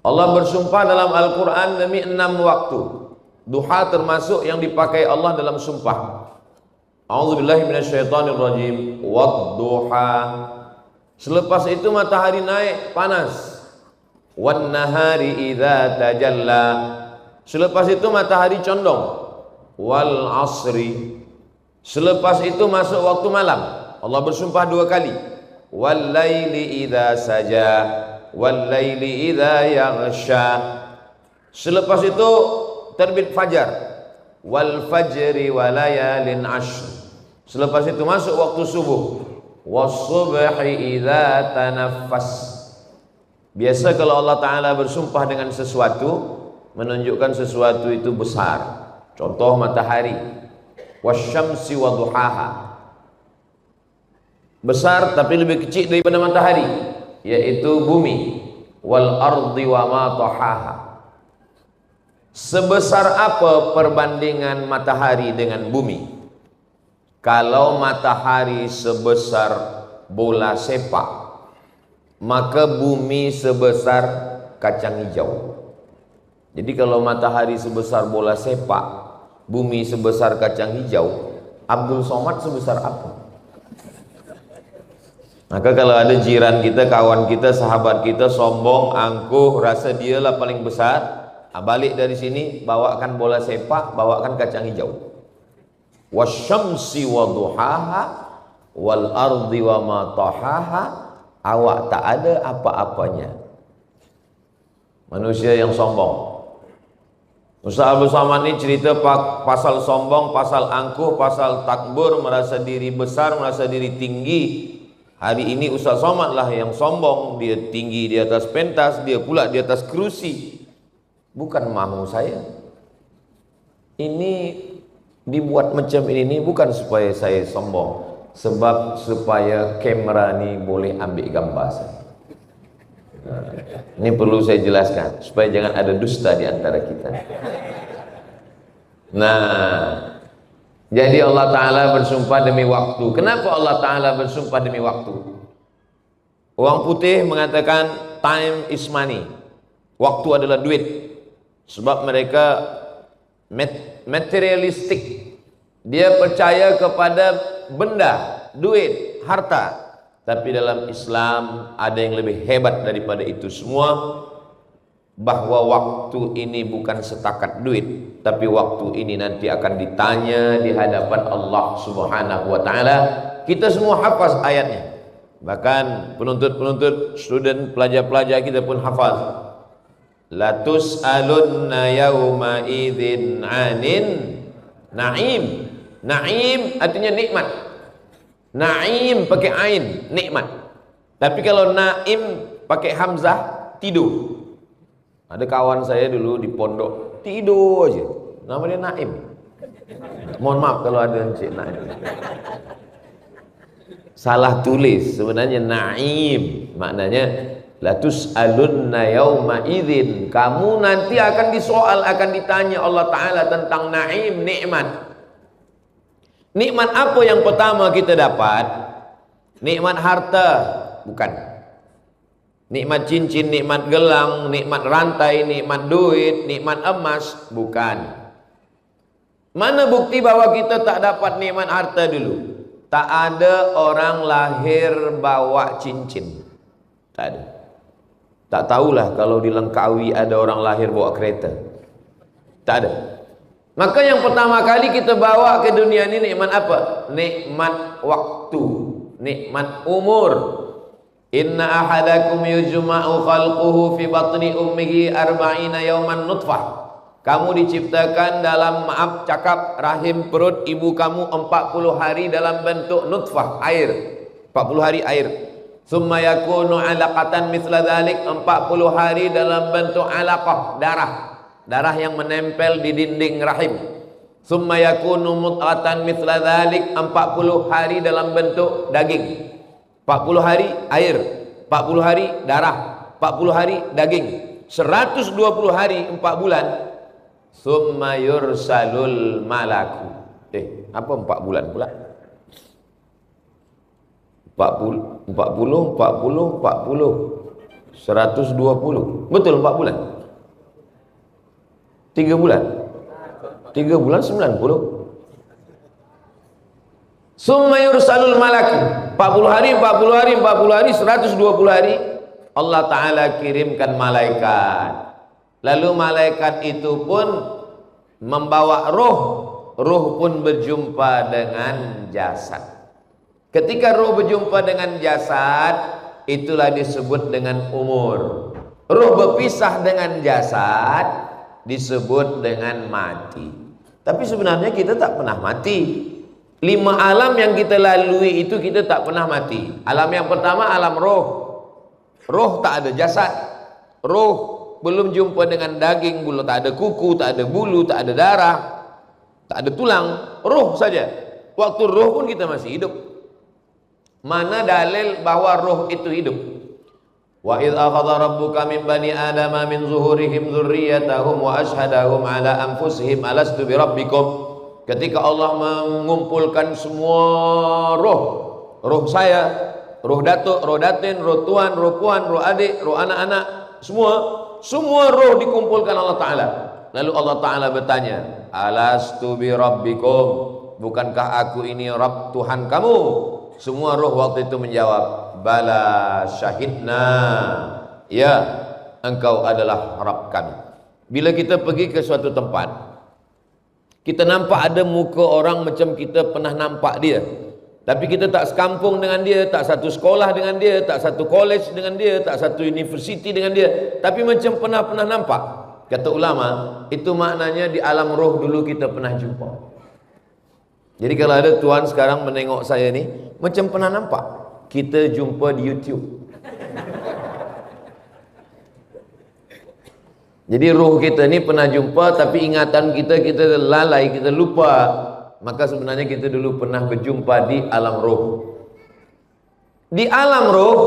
Allah bersumpah dalam Al-Quran demi 6 waktu. Duha termasuk yang dipakai Allah dalam sumpah. A'udzubillahi minasyaitonirrajim. Wadduha. Selepas itu matahari naik panas. Wan nahari idza tajalla. Selepas itu matahari condong. Wal asri. Selepas itu masuk waktu malam. Allah bersumpah 2 kali. Wal laili idza saja. Wal laili idza yaghsha. Selepas itu terbit fajar. Wal fajri walayalin ashr. Selepas itu masuk waktu subuh. Was-subhi idza tanaffas. Biasa kalau Allah Ta'ala bersumpah dengan sesuatu, menunjukkan sesuatu itu besar. Contoh matahari. Wasyamsi wa duhaha. Besar tapi lebih kecil daripada matahari, yaitu bumi. Wal ardi wa ma tahaha. Sebesar apa perbandingan matahari dengan bumi? Kalau matahari sebesar bola sepak, maka bumi sebesar kacang hijau. Jadi kalau matahari sebesar bola sepak, bumi sebesar kacang hijau, Abdul Somad sebesar apa? Maka kalau ada jiran kita, kawan kita, sahabat kita sombong, angkuh, rasa dialah paling besar, balik dari sini bawakan bola sepak, bawakan kacang hijau. Wasyamsi wa duhaha wal ardi wa ma tahaha. Awak tak ada apa-apanya. Manusia yang sombong. Ustaz Abdul Somad ini cerita pasal sombong, pasal angkuh, pasal takbur, merasa diri besar, merasa diri tinggi. Hari ini Ustaz Somad lah yang sombong, dia tinggi di atas pentas, dia pula di atas kerusi. Bukan mahu saya. Ini dibuat macam ini bukan supaya saya sombong, sebab supaya kamera ni boleh ambil gambar saya. Ini perlu saya jelaskan supaya jangan ada dusta di antara kita. Nah, jadi Allah Ta'ala bersumpah demi waktu. Kenapa Allah Ta'ala bersumpah demi waktu? Orang putih mengatakan time is money. Waktu adalah duit. Sebab mereka materialistik. Dia percaya kepada benda, duit, harta. Tapi dalam Islam ada yang lebih hebat daripada itu semua. Bahwa waktu ini bukan setakat duit, tapi waktu ini nanti akan ditanya di hadapan Allah Subhanahu wa Ta'ala. Kita semua hafaz ayatnya. Bahkan penuntut-penuntut, student, pelajar-pelajar kita pun hafaz. La tus'alunna yawma idzin 'anin na'im. Na'im artinya nikmat. Na'im pakai ain, nikmat. Tapi kalau na'im pakai hamzah, tidur. Ada kawan saya dulu di pondok, tidur aja. Nama dia Naim. Mohon maaf kalau ada Encik Naim. Salah tulis, sebenarnya Naim. Maknanya la tus'alunna yauma idzin. Kamu nanti akan disoal, akan ditanya Allah Ta'ala tentang Naim, nikmat. Nikmat apa yang pertama kita dapat? Nikmat harta? Bukan. Nikmat cincin, nikmat gelang, nikmat rantai, nikmat duit, nikmat emas? Bukan. Mana bukti bahwa kita tak dapat nikmat harta dulu? Tak ada orang lahir bawa cincin. Tak ada. Tak tahulah kalau di Langkawi ada orang lahir bawa kereta. Tak ada. Maka yang pertama kali kita bawa ke dunia ini nikmat apa? Nikmat waktu, nikmat umur. Inna ahadakum yujma'u khalquhu fi batni ummihi arba'ina yawman nutfah. Kamu diciptakan dalam, maaf cakap, rahim perut ibu kamu 40 hari dalam bentuk nutfah, air. 40 hari air. Summa yakunu 'alaqatan mithla dhalik, 40 hari dalam bentuk 'alaqah, darah. Darah yang menempel di dinding rahim. Summa yakunu mut'atan mithla dhalik, 40 hari dalam bentuk daging. 40 hari air, 40 hari darah, 40 hari daging, 120 hari 4 bulan. Summa yursalul malaku. Apa 4 bulan pula? 40, 40, 40, 40. 120. Betul 4 bulan. 3 bulan. 3 bulan 90. Summa yursalul malak. 40 hari, 40 hari, 40 hari, 120 hari Allah Ta'ala kirimkan malaikat. Lalu malaikat itu pun membawa roh. Roh pun berjumpa dengan jasad. Ketika roh berjumpa dengan jasad, itulah disebut dengan umur. Roh berpisah dengan jasad disebut dengan mati. Tapi sebenarnya kita tak pernah mati. 5 alam yang kita lalui itu kita tak pernah mati. Alam yang pertama alam roh. Roh tak ada jasad. Roh belum jumpa dengan daging, bulu tak ada kuku, tak ada bulu, tak ada darah, tak ada tulang. Roh saja. Waktu roh pun kita masih hidup. Mana dalil bahwa roh itu hidup? Wa idz akhadha rabbuka min bani adama min zuhurihim dzurriyyatahum wa ashhadahum ala anfusihim alastu bi rabbikum. Ketika Allah mengumpulkan semua roh, roh saya, roh datuk, roh datin, roh tuan, roh puan, roh adik, roh anak-anak, semua roh dikumpulkan Allah Ta'ala. Lalu Allah Ta'ala bertanya, alastu bi rabbikum, bukankah aku ini Rabb Tuhan kamu? Semua roh waktu itu menjawab, bala syahidna, ya, engkau adalah Rabb kami. Bila kita pergi ke suatu tempat, kita nampak ada muka orang macam kita pernah nampak dia, tapi kita tak sekampung dengan dia, tak satu sekolah dengan dia, tak satu college dengan dia, tak satu universiti dengan dia, tapi macam pernah nampak. Kata ulama, itu maknanya di alam roh dulu kita pernah jumpa. Jadi kalau ada tuan sekarang menengok saya ni, macam pernah nampak, kita jumpa di YouTube. Jadi roh kita ni pernah jumpa, tapi ingatan kita lalai, kita lupa. Maka sebenarnya kita dulu pernah berjumpa di alam roh. Di alam roh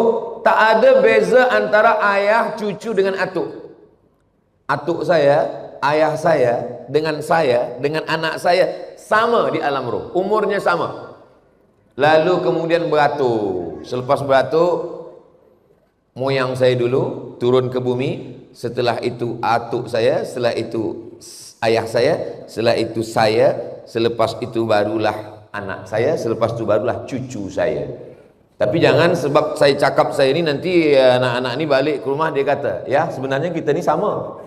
tak ada beza antara ayah cucu dengan atuk. Atuk saya, ayah saya, dengan anak saya sama di alam roh. Umurnya sama. Lalu kemudian beratur. Selepas beratur, moyang saya dulu turun ke bumi. Setelah itu atuk saya, setelah itu ayah saya, setelah itu saya, selepas itu barulah anak saya, selepas itu barulah cucu saya. Tapi jangan sebab saya cakap saya ini nanti anak-anak ini balik ke rumah dia kata, ya sebenarnya kita ni sama.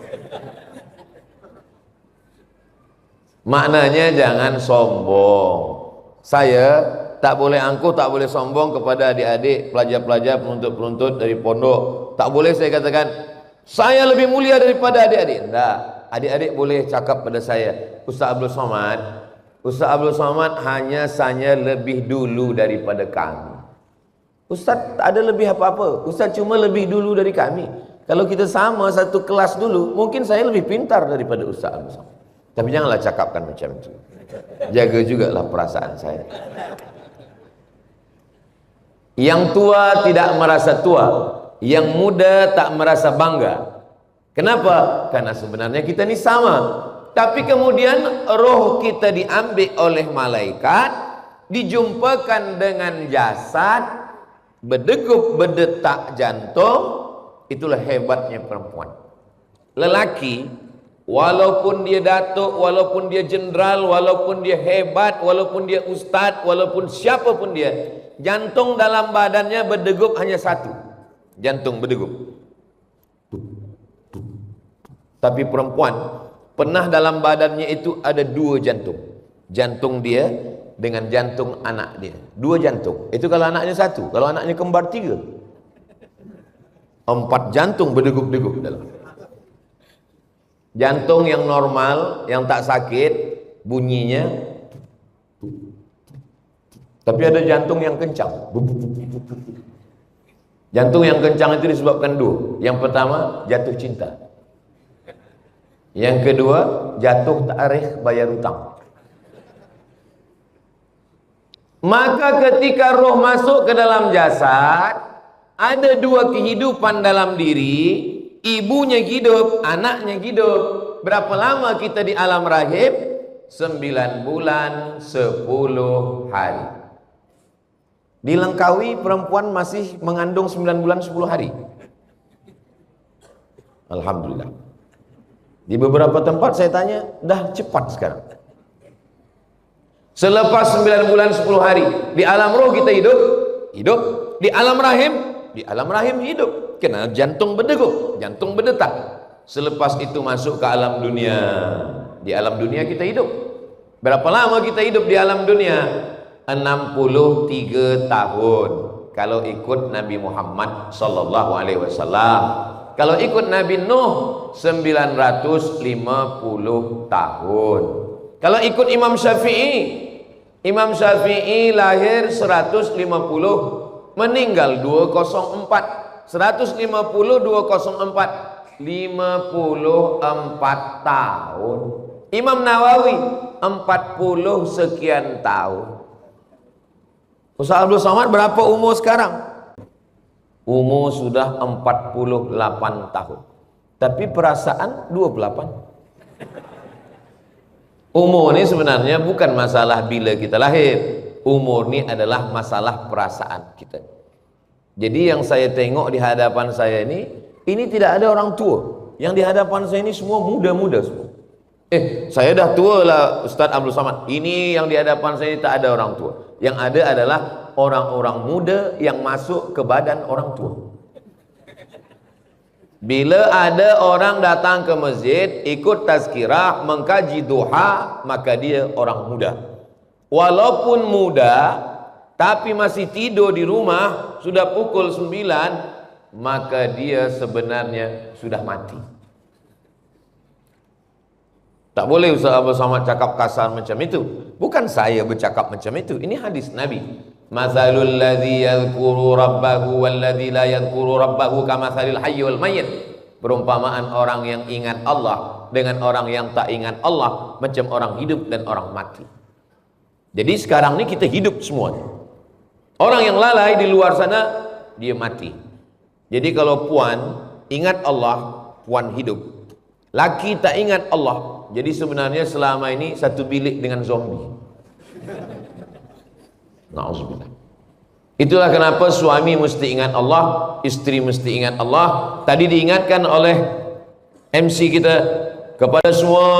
Maknanya jangan sombong. Saya tak boleh angkuh, tak boleh sombong kepada adik-adik, pelajar-pelajar, penuntut-penuntut dari pondok. Tak boleh saya katakan saya lebih mulia daripada adik-adik. Tak. Adik-adik boleh cakap pada saya, Ustaz Abdul Somad hanya saya lebih dulu daripada kami. Ustaz tak ada lebih apa-apa. Ustaz cuma lebih dulu dari kami. Kalau kita sama satu kelas dulu, mungkin saya lebih pintar daripada Ustaz Abdul Somad. Tapi janganlah cakapkan macam itu. Jaga jugalah perasaan saya. Yang tua tidak merasa tua, yang muda tak merasa bangga. Kenapa? Karena sebenarnya kita ni sama. Tapi kemudian roh kita diambil oleh malaikat, dijumpakan dengan jasad, berdegup berdetak jantung. Itulah hebatnya perempuan. Lelaki, walaupun dia datuk, walaupun dia jenderal, walaupun dia hebat, walaupun dia ustaz, walaupun siapapun dia, jantung dalam badannya berdegup hanya satu. Jantung berdegup. Tapi perempuan pernah dalam badannya itu ada 2 jantung. Jantung dia dengan jantung anak dia. 2 jantung. Itu kalau anaknya 1. Kalau anaknya kembar 3. 4 jantung berdegup-degup dalam. Jantung yang normal, yang tak sakit, bunyinya. Tapi ada jantung yang kencang. Jantung yang kencang itu disebabkan 2. Yang pertama, jatuh cinta. Yang kedua, jatuh tarikh bayar hutang. Maka ketika roh masuk ke dalam jasad, ada 2 kehidupan dalam diri. Ibunya hidup, anaknya hidup. Berapa lama kita di alam rahim? 9 bulan 10 hari. Di Langkawi perempuan masih mengandung 9 bulan 10 hari. Alhamdulillah. Di beberapa tempat saya tanya, dah cepat sekarang. Selepas 9 bulan 10 hari, di alam roh kita hidup. Di alam rahim hidup. Kena jantung berdegup, jantung berdetak. Selepas itu masuk ke alam dunia. Di alam dunia kita hidup. Berapa lama kita hidup di alam dunia? 63 tahun. Kalau ikut Nabi Muhammad sallallahu alaihi wasallam. Kalau ikut Nabi Nuh 950 tahun. Kalau ikut Imam Syafi'i lahir 150, meninggal 204. 150 204 54 tahun. Imam Nawawi 40 sekian tahun. Ustaz Abdul Somad berapa umur sekarang? Umur sudah 48 tahun. Tapi perasaan 28. Umur ini sebenarnya bukan masalah bila kita lahir. Umur ini adalah masalah perasaan kita. Jadi yang saya tengok di hadapan saya ini tidak ada orang tua. Yang di hadapan saya ini semua muda-muda semua. Saya dah tua lah Ustaz Abdul Somad. Ini yang di hadapan saya ini tak ada orang tua. Yang ada adalah orang-orang muda yang masuk ke badan orang tua. Bila ada orang datang ke masjid, ikut tazkirah, mengkaji duha, maka dia orang muda. Walaupun muda, tapi masih tidur di rumah, sudah pukul 9, maka dia sebenarnya sudah mati. Tak boleh Ustaz Abdul Somad cakap kasar macam itu. Bukan saya bercakap macam itu. Ini hadis Nabi. Mathalul ladzi yadhkuru rabbahu wal ladzi la yadhkuru rabbahu kamathalil hayy wal mayyit. Perumpamaan orang yang ingat Allah dengan orang yang tak ingat Allah macam orang hidup dan orang mati. Jadi sekarang ni kita hidup semuanya. Orang yang lalai di luar sana dia mati. Jadi kalau puan ingat Allah, puan hidup. Laki tak ingat Allah. Jadi sebenarnya selama ini satu bilik dengan zombie. Na'udzubillah. Itulah kenapa suami mesti ingat Allah, istri mesti ingat Allah. Tadi diingatkan oleh MC kita kepada semua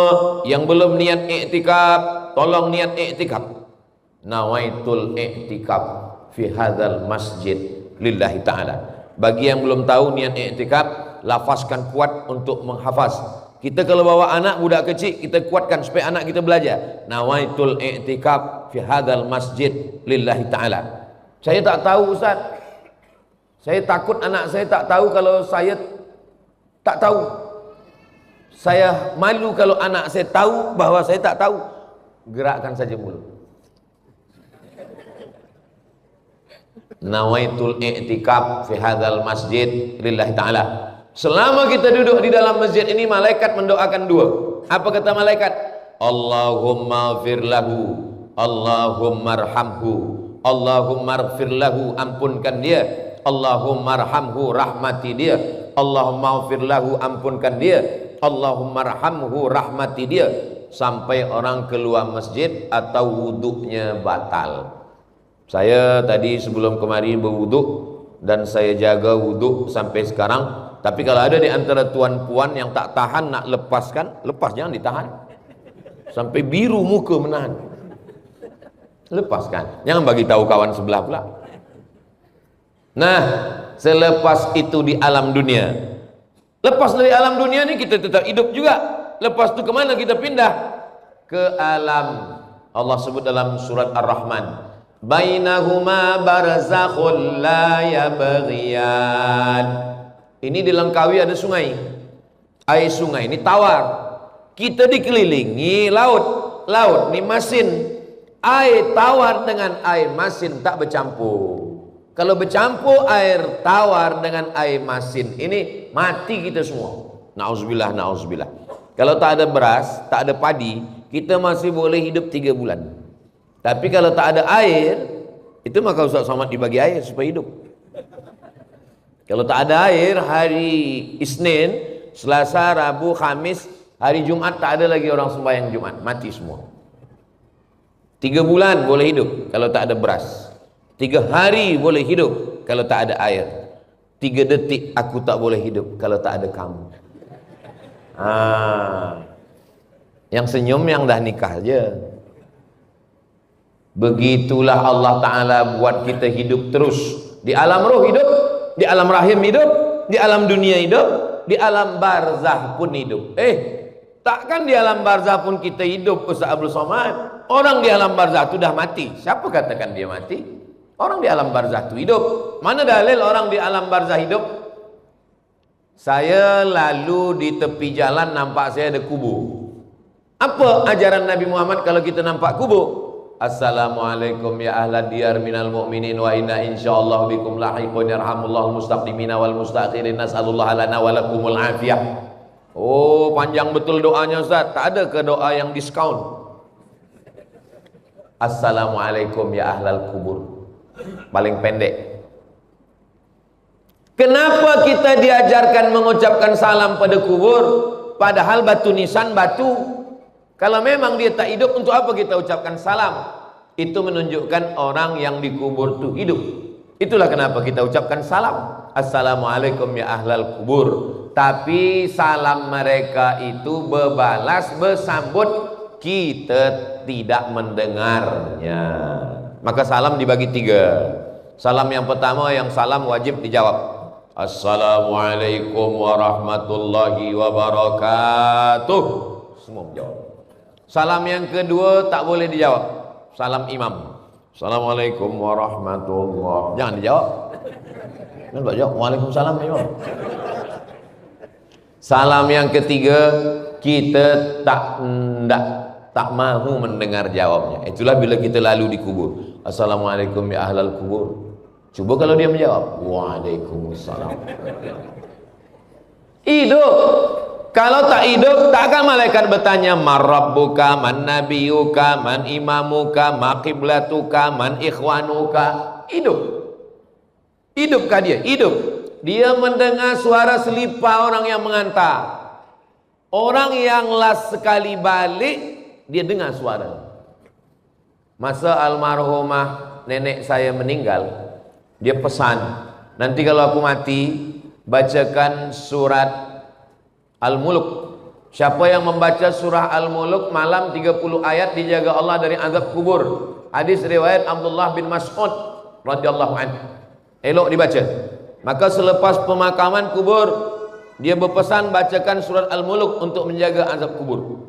yang belum niat iktikaf, tolong niat iktikaf. Nawaitul iktikaf fi hadzal masjid lillahi ta'ala. Bagi yang belum tahu niat iktikaf, lafazkan kuat untuk menghafaz. Kita kalau bawa anak budak kecil, kita kuatkan supaya anak kita belajar. Nawaitul i'tikaf fi hadzal masjid lillahi ta'ala. Saya tak tahu Ustaz. Saya takut anak saya tak tahu kalau saya tak tahu. Saya malu kalau anak saya tahu bahwa saya tak tahu. Gerakkan saja mulut. Nawaitul i'tikaf fi hadzal masjid lillahi ta'ala. Selama kita duduk di dalam masjid ini, malaikat mendoakan dua. Apa kata malaikat? Allahumma ighfir lahu, Allahumma arhamhu, Allahumma ighfir lahu, ampunkan dia. Allahumma arhamhu, rahmati dia. Allahumma ighfir lahu, ampunkan dia. Allahumma arhamhu, rahmati dia. Sampai orang keluar masjid atau wuduknya batal. Saya tadi sebelum kemari berwuduk dan saya jaga wuduk sampai sekarang. Tapi kalau ada di antara tuan puan yang tak tahan nak lepaskan, lepas, jangan ditahan. Sampai biru muka menahan. Lepaskan. Jangan bagi tahu kawan sebelah pula. Nah, selepas itu di alam dunia. Lepas dari alam dunia ni kita tetap hidup juga. Lepas itu kemana kita pindah? Ke alam. Allah sebut dalam surat Ar-Rahman. Bainahuma barzakhul la yabghiyan. Ini dilengkapi ada sungai. Air sungai ini tawar. Kita dikelilingi laut. Laut ini masin. Air tawar dengan air masin tak bercampur. Kalau bercampur air tawar dengan air masin ini, mati kita semua. Na'udzubillah, na'udzubillah. Kalau tak ada beras, tak ada padi, kita masih boleh hidup 3 bulan. Tapi kalau tak ada air, itu maka Ustaz Somad dibagi air supaya hidup. Kalau tak ada air, hari Isnin, Selasa, Rabu, Khamis, hari Jumat tak ada lagi orang sembahyang Jumat, mati semua. 3 bulan boleh hidup kalau tak ada beras. 3 hari boleh hidup kalau tak ada air. 3 detik aku tak boleh hidup kalau tak ada kamu. Yang senyum yang dah nikah aja. Begitulah Allah Ta'ala buat kita hidup terus. Di alam roh hidup, di alam rahim hidup, di alam dunia hidup, di alam barzah pun hidup. Takkan di alam barzah pun kita hidup, Ustaz Abdul Somad? Orang di alam barzah itu dah mati. Siapa katakan dia mati? Orang di alam barzah itu hidup. Mana dalil orang di alam barzah hidup? Saya lalu di tepi jalan nampak saya ada kubur. Apa ajaran Nabi Muhammad kalau kita nampak kubur? Assalamualaikum ya ahlad diyar minal mu'minin wa inna insyaallah bikum lahiqun yarhamullahu mustaqdimina wal mustakhirin nas'alullah lana wa lakumul afiyah. Oh, panjang betul doanya Ustaz. Tak ada ke doa yang diskaun? Assalamualaikum ya ahlal kubur. Paling pendek. Kenapa kita diajarkan mengucapkan salam pada kubur? Padahal batu nisan batu. Kalau memang dia tak hidup, untuk apa kita ucapkan salam? Itu menunjukkan orang yang dikubur itu hidup. Itulah kenapa kita ucapkan salam. Assalamualaikum ya ahlal kubur. Tapi salam mereka itu berbalas, bersambut, kita tidak mendengarnya. Maka salam dibagi 3. Salam yang pertama, yang salam wajib dijawab. Assalamualaikum warahmatullahi wabarakatuh. Semua menjawab. Salam yang kedua tak boleh dijawab. Salam imam. Assalamualaikum warahmatullahi. Jangan dijawab. Jangan jawab. Waalaikumsalam imam. Salam yang ketiga, kita tak mahu mendengar jawabnya. Itulah bila kita lalu di kubur. Assalamualaikum ya ahlal kubur. Cuba kalau dia menjawab, waalaikumsalam. Hidup. Kalau tak hidup, takkan malaikat bertanya, man rabbuka, man nabiyuka, man imamuka, ma qiblatuka, man ikhwanuka. Hidup. Hidupkah dia? Hidup. Dia mendengar suara selipar orang yang mengantar. Orang yang last sekali balik, dia dengar suara. Masa almarhumah nenek saya meninggal, dia pesan, nanti kalau aku mati, bacakan surat Al-Muluk. Siapa yang membaca surah Al-Muluk malam 30 ayat dijaga Allah dari azab kubur. Hadis riwayat Abdullah bin Mas'ud radhiyallahu anhu. Elok dibaca. Maka selepas pemakaman kubur, dia berpesan bacakan surat Al-Muluk untuk menjaga azab kubur.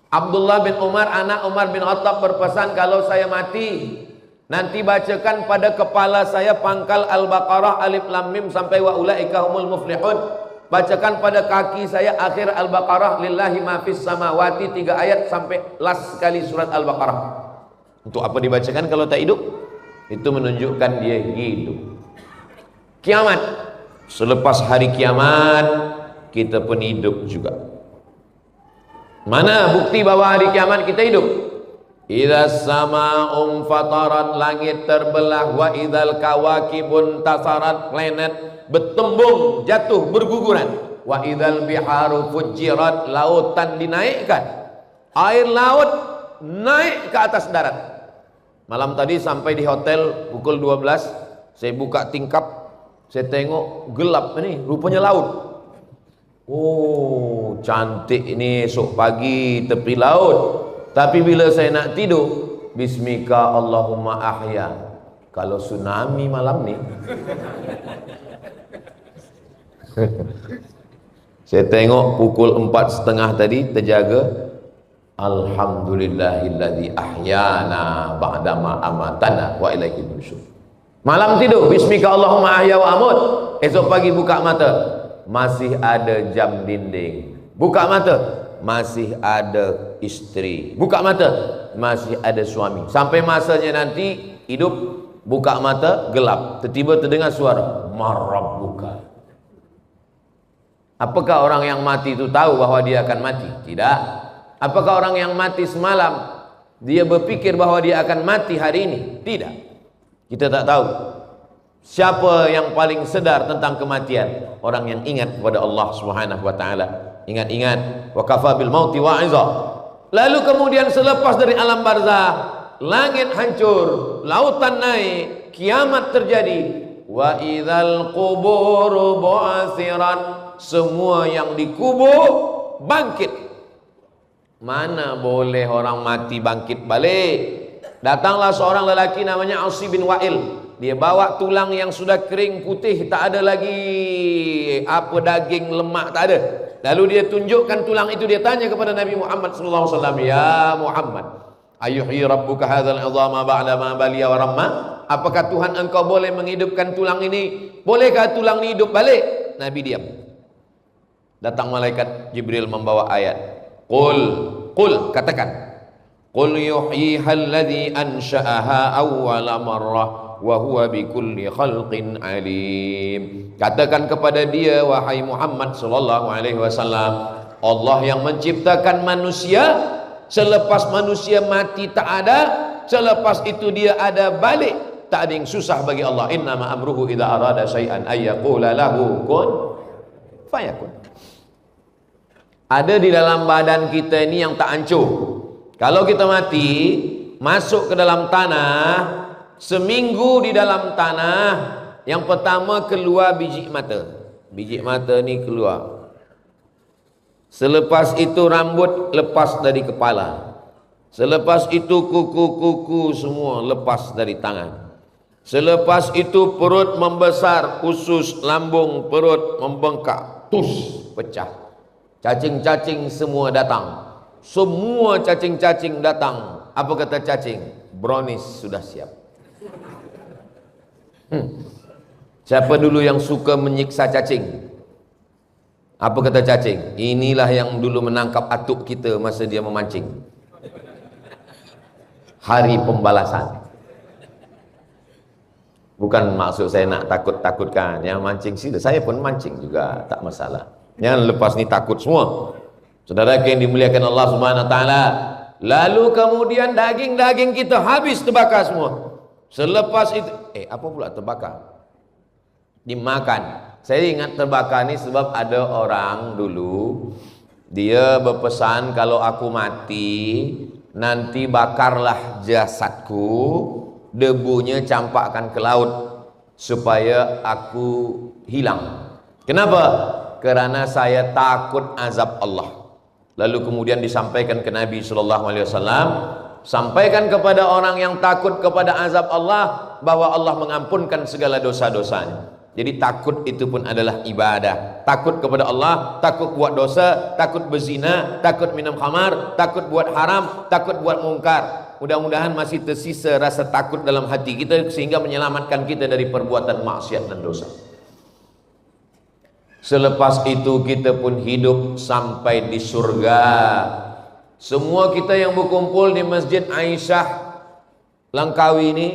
Abdullah bin Umar, anak Umar bin Khattab berpesan, kalau saya mati, nanti bacakan pada kepala saya pangkal Al-Baqarah alif lam mim sampai wa ulaika humul muflihun. Bacakan pada kaki saya akhir Al-Baqarah lillahi ma fis samawati 3 ayat sampai last sekali surat Al-Baqarah. Untuk apa dibacakan kalau tak hidup? Itu menunjukkan dia hidup. Kiamat. Selepas hari kiamat, kita pun hidup juga. Mana bukti bahwa hari kiamat kita hidup? Idza sama'um fatarat, langit terbelah, wa idzal kawakibun tasarat, planet bertembung, jatuh, berguguran, wa idzal biharu fujirat, lautan dinaikkan, air laut naik ke atas darat. Malam tadi sampai di hotel pukul 12, saya buka tingkap, saya tengok gelap ini, rupanya laut. Oh, cantik ini esok pagi tepi laut. Tapi bila saya nak tidur, bismika Allahumma ahya. Kalau tsunami malam ni, saya tengok pukul 4:30 tadi terjaga. Alhamdulillahilladzi ahyana ba'dama amatana wa ilaihi nusyur. Malam tidur, bismika Allahumma ahya wa amut. Esok pagi buka mata, masih ada jam dinding. Buka mata, masih ada istri. Buka mata, masih ada suami. Sampai masanya nanti hidup, buka mata, gelap. Tiba-tiba terdengar suara, marabbuka. Apakah orang yang mati itu tahu bahwa dia akan mati? Tidak. Apakah orang yang mati semalam dia berpikir bahwa dia akan mati hari ini? Tidak. Kita tak tahu. Siapa yang paling sedar tentang kematian? Orang yang ingat kepada Allah Subhanahu wa taala. Ingat-ingat, wa kafa bil mauti wa'iza. Lalu kemudian selepas dari alam barzah, langit hancur, lautan naik, kiamat terjadi. Wa idzal qubur bu'asirat, semua yang dikubur bangkit. Mana boleh orang mati bangkit balik? Datanglah seorang lelaki namanya Asi bin Wa'il. Dia bawa tulang yang sudah kering putih, tak ada lagi apa daging, lemak, tak ada. Lalu dia tunjukkan tulang itu, dia tanya kepada Nabi Muhammad sallallahu alaihi wasallam, "Ya Muhammad, ayuhyi rabbuka hadzal 'idhama ba'da ma baliya wa ramma?" Apakah Tuhan engkau boleh menghidupkan tulang ini? Bolehkah tulang ini hidup balik? Nabi diam. Datang malaikat Jibril membawa ayat. Qul, katakan. Qul yuhyiha alladhi ansha'aha awwala marrah wa huwa bikulli khalqin alim. Katakan kepada dia, wahai Muhammad sallallahu alaihi wasallam, Allah yang menciptakan manusia, selepas manusia mati tak ada, selepas itu dia ada balik, tak ada yang susah bagi Allah. Innama amruhu idza arada syai'an ay yaqula lahu kun fayakun. Ada di dalam badan kita ini yang tak hancur. Kalau kita mati, masuk ke dalam tanah, seminggu di dalam tanah, yang pertama keluar biji mata. Biji mata ni keluar. Selepas itu rambut lepas dari kepala. Selepas itu kuku-kuku semua lepas dari tangan. Selepas itu perut membesar, usus, lambung, perut membengkak, tus, pecah. Cacing-cacing semua datang. Semua cacing-cacing datang. Apa kata cacing? Brownies sudah siap. Siapa dulu yang suka menyiksa cacing? Apa kata cacing? Inilah yang dulu menangkap atuk kita masa dia memancing. Hari pembalasan. Bukan maksud saya nak takut-takutkan. Yang mancing sila, saya pun mancing juga, tak masalah. Yang lepas ni takut semua. Saudara yang dimuliakan Allah Subhanahu wa taala, lalu kemudian daging-daging kita habis terbakar semua. Selepas itu, apa pula terbakar? Dimakan. Saya ingat terbakar ni sebab ada orang dulu dia berpesan, kalau aku mati nanti bakarlah jasadku, debunya campakkan ke laut supaya aku hilang. Kenapa? Karena saya takut azab Allah. Lalu kemudian disampaikan ke Nabi SAW, sampaikan kepada orang yang takut kepada azab Allah bahwa Allah mengampunkan segala dosa-dosanya. Jadi takut itu pun adalah ibadah. Takut kepada Allah, takut buat dosa, takut berzina, takut minum khamar, takut buat haram, takut buat mungkar. Mudah-mudahan masih tersisa rasa takut dalam hati kita sehingga menyelamatkan kita dari perbuatan maksiat dan dosa. Selepas itu kita pun hidup sampai di surga. Semua kita yang berkumpul di Masjid Aisyah Langkawi ini,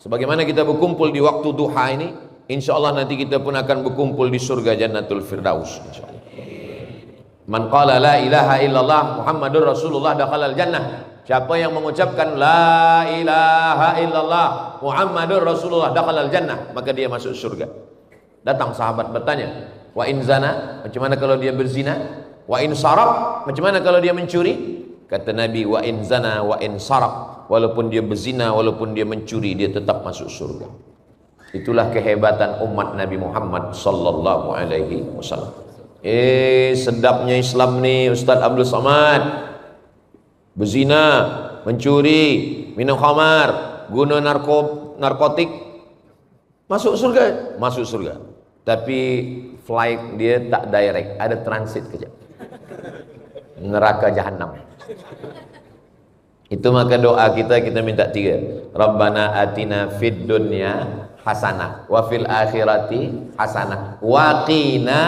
sebagaimana kita berkumpul di waktu duha ini, insyaallah nanti kita pun akan berkumpul di surga Jannatul Firdaus, insyaallah. Man qala la ilaha illallah Muhammadur Rasulullah dakhalal jannah. Siapa yang mengucapkan la ilaha illallah Muhammadur Rasulullah dakhalal jannah, maka dia masuk surga. Datang sahabat bertanya, wa in zana, macam mana kalau dia berzina? Wa in saraq, macam mana kalau dia mencuri? Kata Nabi, wa in zana wa in saraq, walaupun dia berzina, walaupun dia mencuri, dia tetap masuk surga. Itulah kehebatan umat Nabi Muhammad sallallahu alaihi wasallam. Sedapnya Islam ni Ustaz Abdul Samad. Berzina, mencuri, minum khamar, guna narkotik, masuk surga, masuk surga. Tapi flight dia tak direct, ada transit kejap. Neraka jahanam. Itu maka doa kita minta 3. Rabbana atina fid dunya hasanah wa fil akhirati hasanah wa qina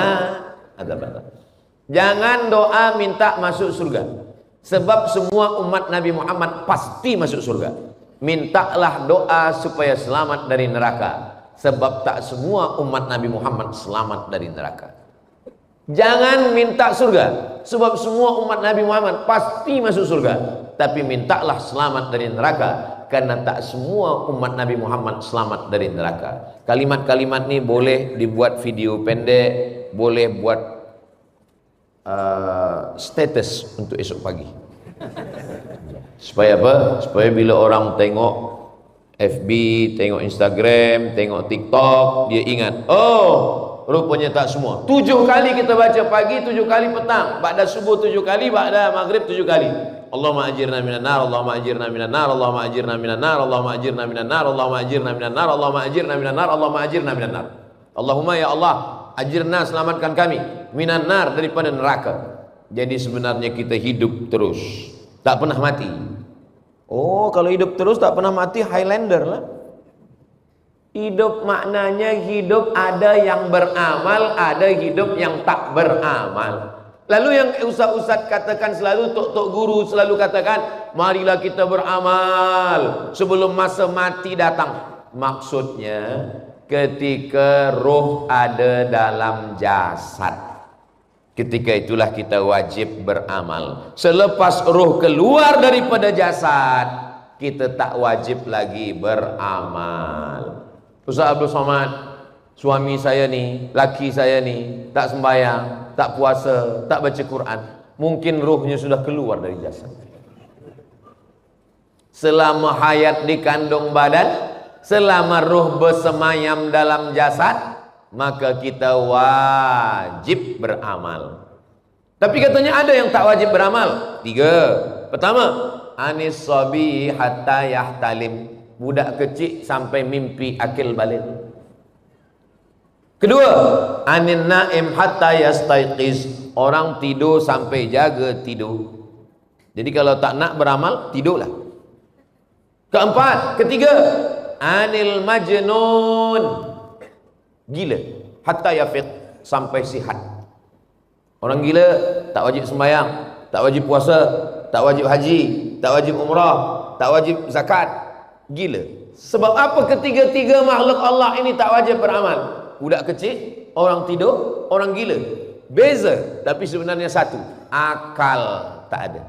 adzabannar. Jangan doa minta masuk surga. Sebab semua umat Nabi Muhammad pasti masuk surga. Mintalah doa supaya selamat dari neraka. Sebab tak semua umat Nabi Muhammad selamat dari neraka. Jangan minta surga, sebab semua umat Nabi Muhammad pasti masuk surga. Tapi mintalah selamat dari neraka, karena tak semua umat Nabi Muhammad selamat dari neraka. Kalimat-kalimat ni boleh dibuat video pendek, boleh buat status untuk esok pagi. Supaya apa? Supaya bila orang tengok FB, tengok Instagram, tengok TikTok, dia ingat, oh Rupanya tak semua. 7 kali kita baca pagi, 7 kali petang, ba'da subuh 7 kali, ba'da maghrib 7 kali. Allahumma ajirna minan nar, Allahumma ajirna minan nar, Allahumma ajirna minan nar, Allahumma ajirna minan nar, Allahumma ajirna minan nar, Allahumma ajirna minan nar, Allahumma ajirna minan nar. Allahumma ya Allah, ajirna, selamatkan kami minan nar, daripada neraka. Jadi sebenarnya kita hidup terus, tak pernah mati. Oh, kalau hidup terus tak pernah mati, Highlander lah. Hidup maknanya hidup ada yang beramal, ada hidup yang tak beramal. Lalu yang ustaz-ustaz katakan selalu, tok-tok guru selalu katakan, marilah kita beramal sebelum masa mati datang. Maksudnya ketika roh ada dalam jasad, ketika itulah kita wajib beramal. Selepas roh keluar daripada jasad, kita tak wajib lagi beramal. Ustaz Abdul Somad, suami saya ni, laki saya ni, tak sembahyang, tak puasa, tak baca Quran. Mungkin rohnya sudah keluar dari jasad. Selama hayat di kandung badan, selama roh bersemayam dalam jasad, maka kita wajib beramal. Tapi katanya ada yang tak wajib beramal. 3. Pertama, anis sabi hatta yahtalim. Budak kecil sampai mimpi akil balik. Kedua, anin naim hatta yastaiqiz. Orang tidur sampai jaga tidur. Jadi kalau tak nak beramal, tidurlah. Ketiga, anil majnun. Gila hatta yafiq, sampai sihat. Orang gila tak wajib sembahyang, tak wajib puasa, tak wajib haji, tak wajib umrah, tak wajib zakat. Gila. Sebab apa ketiga-tiga makhluk Allah ini tak wajib beramal? Budak kecil, orang tidur, orang gila. Beza, tapi sebenarnya satu. Akal tak ada.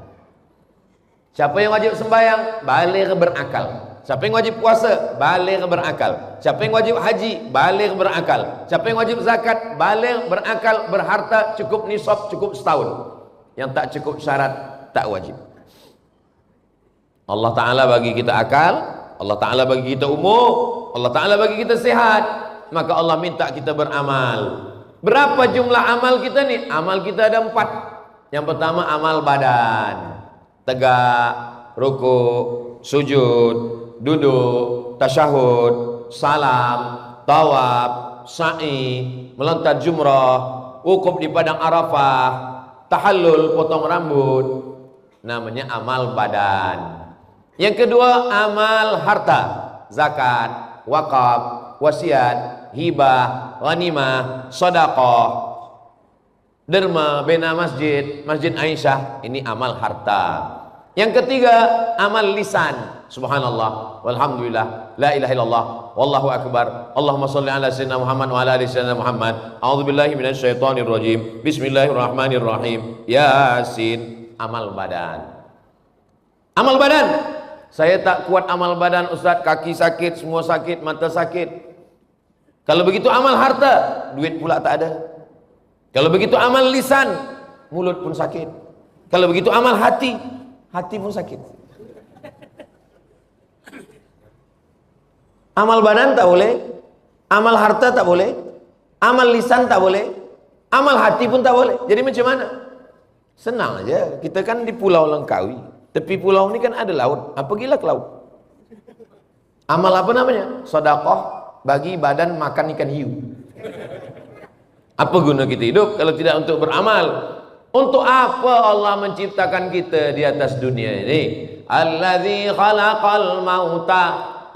Siapa yang wajib sembahyang? Baligh berakal. Siapa yang wajib puasa? Baligh berakal. Siapa yang wajib haji? Baligh berakal. Siapa yang wajib zakat? Baligh berakal, berharta, cukup nisab, cukup setahun. Yang tak cukup syarat, tak wajib. Allah Ta'ala bagi kita akal, Allah Ta'ala bagi kita umur, Allah Ta'ala bagi kita sehat, maka Allah minta kita beramal. Berapa jumlah amal kita nih? Amal kita ada 4. Yang pertama amal badan, tegak, rukuk, sujud, duduk, tasyahud, salam, tawaf, sa'i, melontar jumrah, wukuf di padang Arafah, tahallul, potong rambut. Namanya amal badan. Yang kedua amal harta, zakat, wakaf, wasiat, hibah, ghanimah, sedekah, derma, bina masjid, Masjid Aisyah. Ini amal harta. Yang ketiga amal lisan, subhanallah, walhamdulillah, la ilaha illallah, wallahu akbar, Allahumma sholli ala sayyidina Muhammad wa ala ali sayyidina Muhammad, a'udzubillahi minasyaitonir rajim, bismillahirrahmanirrahim, yasin. Amal badan. Amal badan, saya tak kuat amal badan Ustaz, kaki sakit, semua sakit, mata sakit. Kalau begitu amal harta, duit pula tak ada. Kalau begitu amal lisan, mulut pun sakit. Kalau begitu amal hati, hati pun sakit. Amal badan tak boleh, amal harta tak boleh, amal lisan tak boleh, amal hati pun tak boleh. Jadi macam mana? Senang aja, kita kan di Pulau Langkawi. Tepi pulau ini kan ada laut. Pergilah ke laut. Amal apa namanya? Sedekah bagi badan makan ikan hiu. Apa guna kita hidup kalau tidak untuk beramal? Untuk apa Allah menciptakan kita di atas dunia ini? Allazi khalaqal mauta.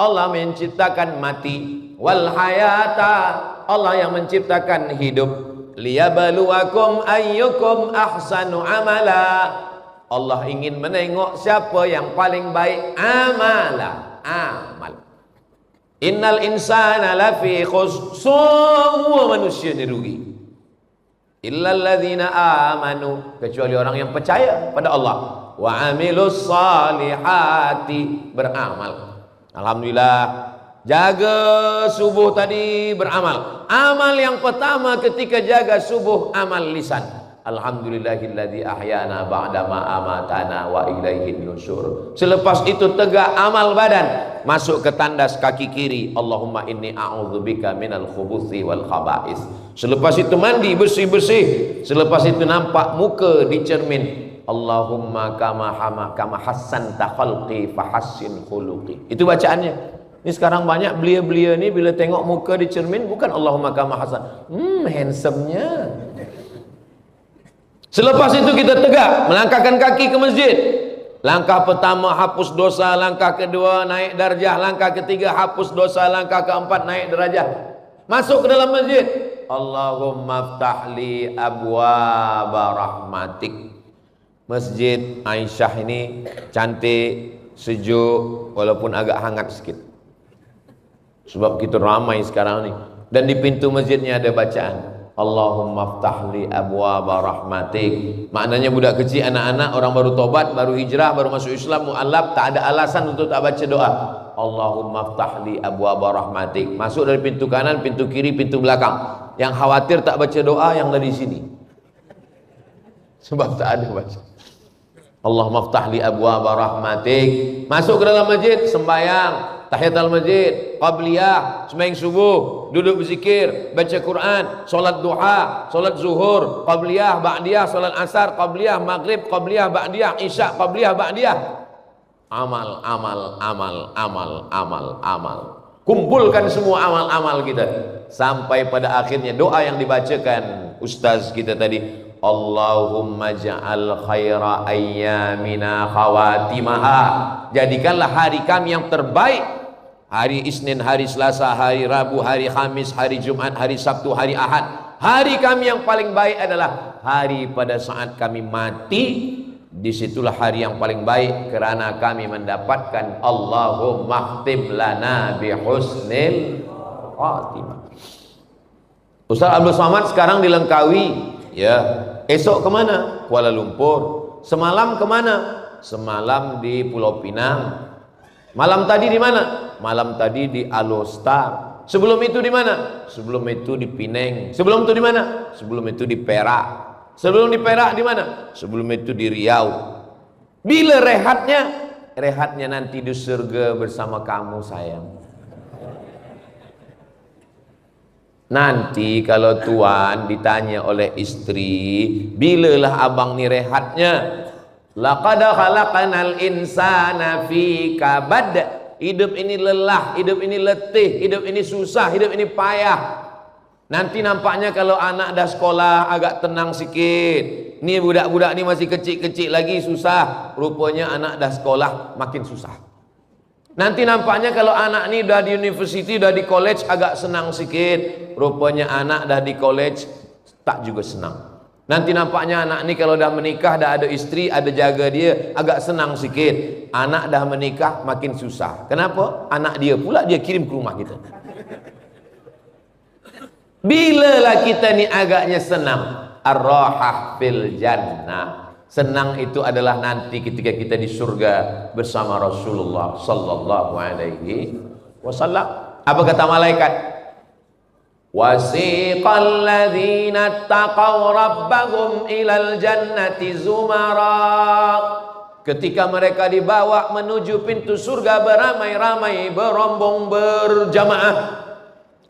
Allah menciptakan mati. Wal hayata. Allah yang menciptakan hidup. Liyabluwakum ayyukum ahsanu amala. Allah ingin menengok siapa yang paling baik amal. Innal insana lafi khusr. Semua manusia ni rugi. Illal ladzina amanu, kecuali orang yang percaya pada Allah. Wa amilus salihati, beramal. Alhamdulillah. Jaga subuh tadi beramal. Amal yang pertama ketika jaga subuh, amal lisan. Alhamdulillahilladzi ahyana ba'da ma amatana wa ilaihin nusyur. Selepas itu tegak amal badan. masuk ke tandas kaki kiri, Allahumma inni a'udzubika minal khubuthi wal khaba'is. Selepas itu mandi bersih-bersih, selepas itu nampak muka di cermin, Allahumma kama hassanta khalqi fahassin khuluqi. Itu bacaannya. Ini sekarang banyak belia-belia ni bila tengok muka di cermin bukan Allahumma kama hassan, handsome-nya. Selepas itu kita tegak melangkahkan kaki ke masjid. Langkah pertama hapus dosa, langkah kedua naik darjah, langkah ketiga hapus dosa, langkah keempat naik derajat. Masuk ke dalam masjid, Allahumma ftahli abwaaba rahmatik. Masjid Aisyah ini cantik, sejuk, walaupun agak hangat sedikit. Sebab kita ramai sekarang ni. Dan di pintu masjidnya ada bacaan, Allahumma ftahli abwaaba rahmatik. Maknanya budak kecil, anak-anak, orang baru tobat, baru hijrah, baru masuk Islam, mu'alaf, tak ada alasan untuk tak baca doa. Allahumma ftahli abwaaba rahmatik. Masuk dari pintu kanan, pintu kiri, pintu belakang. Yang khawatir tak baca doa yang dari sini, sebab tak ada baca. Allahumma ftahli abwaaba rahmatik. Masuk ke dalam masjid, sembahyang tahiyatul masjid, qabliyah, sembahyang subuh, duduk berzikir, baca Quran, solat duha, solat zuhur, qabliyah, ba'diyah, solat asar, qabliyah, maghrib, qabliyah, ba'diyah, isya, qabliyah, ba'diyah. Amal, amal, amal, amal, amal, amal. Kumpulkan semua amal-amal kita sampai pada akhirnya doa yang dibacakan ustaz kita tadi, Allahumma ja'al khaira ayyamina khawatimaha. Jadikanlah hari kami yang terbaik, hari Isnin, hari Selasa, hari Rabu, hari Khamis, hari Jumat, hari Sabtu, hari Ahad. Hari kami yang paling baik adalah hari pada saat kami mati. Disitulah hari yang paling baik kerana kami mendapatkan Allahumma khtim lana bihusnil khatimah. Ustaz Abdul Somad sekarang di Langkawi, ya. Esok kemana? Kuala Lumpur. Semalam kemana? Semalam di Pulau Pinang. Malam tadi di mana? Malam tadi di Alostar. Sebelum itu di mana? Sebelum itu di Pineng. Sebelum itu di mana? Sebelum itu di Perak. Sebelum di Perak di mana? Sebelum itu di Riau. Bila rehatnya? Rehatnya nanti di surga bersama kamu sayang. Nanti kalau tuan ditanya oleh istri, bilalah abang ni rehatnya? Laqad khalaqanal insana fi kabad. Hidup ini lelah, hidup ini letih, hidup ini susah, hidup ini payah. Nanti nampaknya kalau anak dah sekolah agak tenang sikit. Ni budak-budak ni masih kecil-kecil lagi susah. Rupanya anak dah sekolah makin susah. Nanti nampaknya kalau anak ni dah di university, dah di college agak senang sikit. Rupanya anak dah di college tak juga senang. Nanti nampaknya anak ni kalau dah menikah, dah ada istri, ada jaga dia, agak senang sikit. Anak dah menikah makin susah. Kenapa? Anak dia pula dia kirim ke rumah kita. Bilalah kita ni agaknya senang. Ar-rahah fil jannah. Senang itu adalah nanti ketika kita di surga bersama Rasulullah sallallahu alaihi wasallam. Apa kata malaikat? Wasiqal ladzina taqaw rabbahum ilal jannati zumara. Ketika mereka dibawa menuju pintu surga beramai-ramai, berombong, berjamaah.